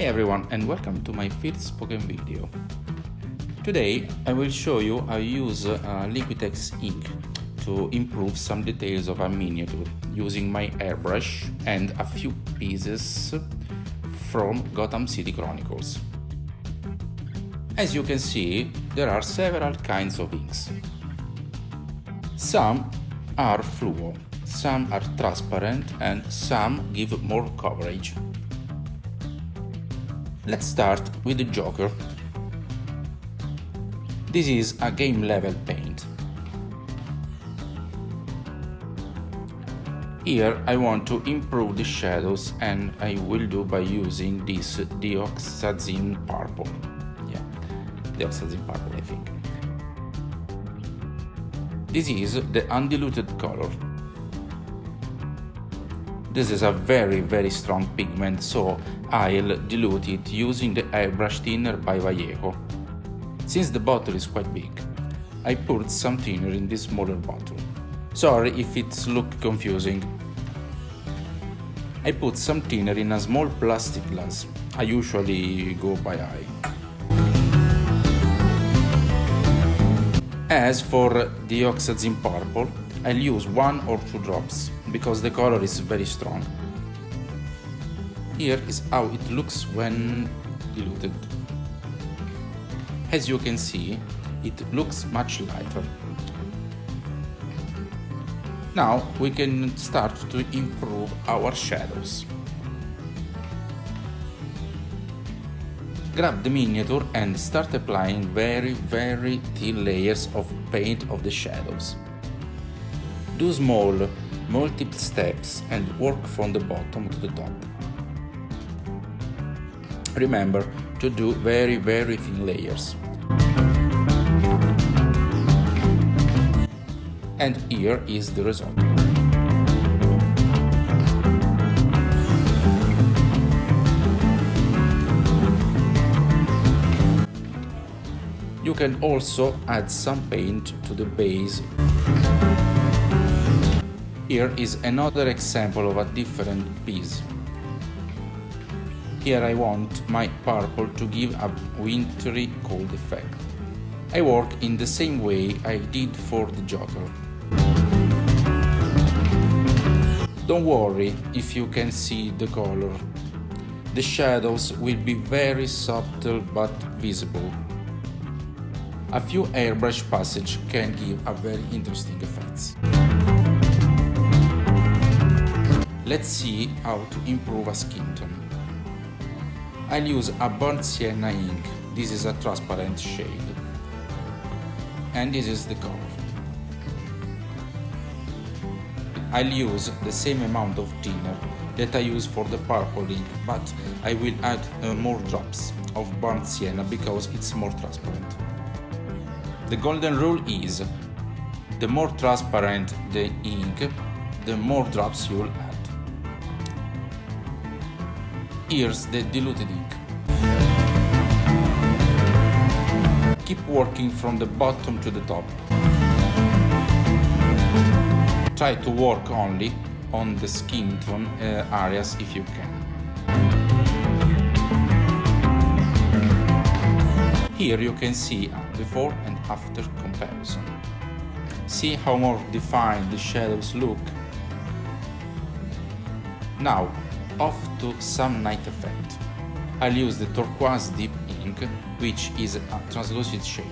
everyone and welcome to my first spoken video. Today I will show you how to use Liquitex ink to improve some details of a miniature using my airbrush and a few pieces from Gotham City Chronicles. As you can see, there are several kinds of inks. Some are fluo, some are transparent and some give more coverage. Let's start with the Joker. This is a game level paint. Here I want to improve the shadows and I will do by using this dioxazine purple. Yeah, dioxazine purple I think. This is the undiluted color. This is a very strong pigment, so I'll dilute it using the Airbrush thinner by Vallejo. Since the bottle is quite big, I poured some thinner in this smaller bottle. Sorry if it looks confusing. I put some thinner in a small plastic glass. I usually go by eye. As for the dioxazine purple, I'll use 1 or 2 drops because the color is very strong. Here is how it looks when diluted. As you can see, it looks much lighter. Now we can start to improve our shadows. Grab the miniature and start applying very thin layers of paint of the shadows. Do small, multiple steps and work from the bottom to the top. Remember to do very thin layers. And here is the result. You can also add some paint to the base. Here is another example of a different piece. Here I want my purple to give a wintry cold effect. I work in the same way I did for the Joker. Don't worry if you can see the color. The shadows will be very subtle but visible. A few airbrush passages can give a very interesting effects. Let's see how to improve a skin tone. I'll use a burnt sienna ink. This is a transparent shade. And this is the color. I'll use the same amount of thinner that I use for the purple ink, but I will add more drops of burnt sienna because it's more transparent. The golden rule is, the more transparent the ink, the more drops you'll add. Here's the diluted ink. Keep working from the bottom to the top. Try to work only on the skin tone areas if you can. Here you can see a before and after comparison. See how more defined the shadows look? Now, off to some night effect. I'll use the Turquoise deep ink, which is a translucent shade.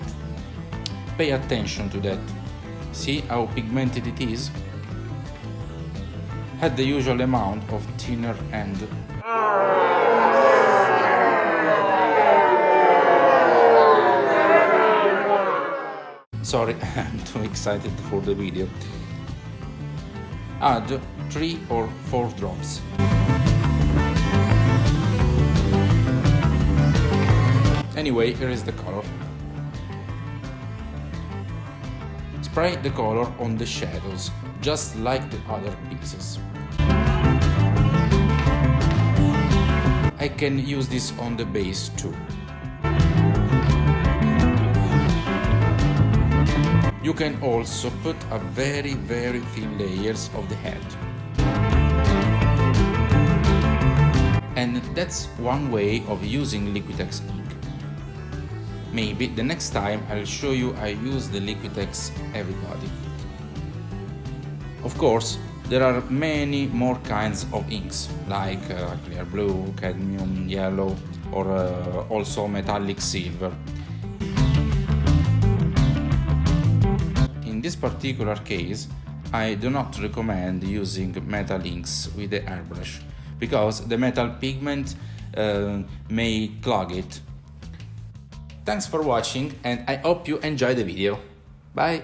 Pay attention to that. See how pigmented it is? Add the usual amount of thinner and sorry, I'm too excited for the video. Add 3 or 4 drops. Anyway, here is the color. Spray the color on the shadows, just like the other pieces. I can use this on the base too. You can also put a very thin layers of the head. And that's one way of using Liquitex ink. Maybe the next time I'll show you I use the Liquitex Everybody. Of course, there are many more kinds of inks, like clear blue, cadmium yellow, or also metallic silver. In this particular case, I do not recommend using metal inks with the airbrush, because the metal pigment may clog it. Thanks for watching, and I hope you enjoyed the video. Bye!